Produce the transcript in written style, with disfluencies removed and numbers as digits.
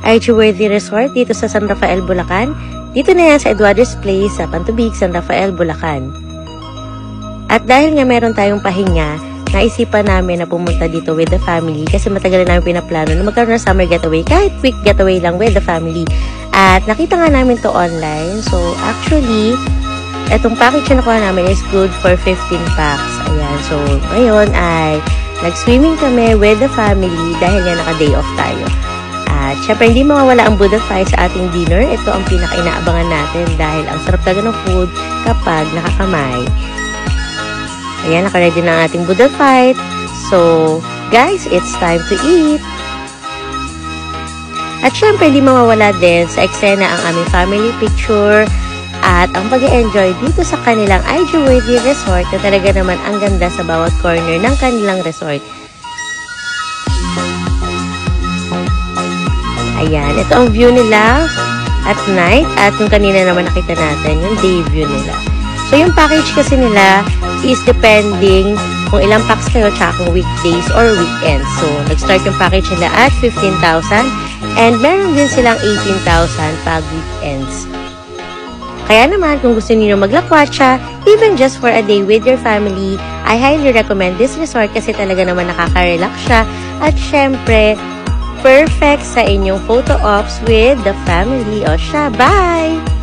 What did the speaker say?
IG-worthy resort dito sa San Rafael, Bulacan. Dito na yan sa Eduardo's Place sa Pantubig, San Rafael, Bulacan. At dahil nga meron tayong pahinga, naisipan namin na pumunta dito with the family kasi matagal na namin pinaplano na magkaroon ng summer getaway, kahit quick getaway lang with the family. At nakita nga namin to online. So actually, etong package na nakuha namin is good for 15 packs. Ayan. So ngayon ay nag-swimming kami with the family dahil nga naka-day off tayo. At syempre, hindi mawawala ang Buddha Fight sa ating dinner. Ito ang pinaka-inaabangan natin dahil ang sarap talaga ng food kapag nakakamay. Ayan, naka-ready na ang ating Buddha Fight. So, guys, it's time to eat. At syempre, hindi mawawala din sa eksena ang aming family picture at ang pag-enjoy dito sa kanilang IG-worthy resort na talaga naman ang ganda sa bawat corner ng kanilang resort. Ayan, ito ang view nila at night at yung kanina naman nakita natin, yung day view nila. So, yung package kasi nila is depending kung ilang packs kayo tsaka kung weekdays or weekends. So, nag-start yung package nila at 15,000 and meron din silang 18,000 pag weekends. Kaya naman, kung gusto niyo maglakwatsa, even just for a day with your family, I highly recommend this resort kasi talaga naman nakaka-relax siya at syempre, perfect sa inyong photo ops with the family. O siya, bye!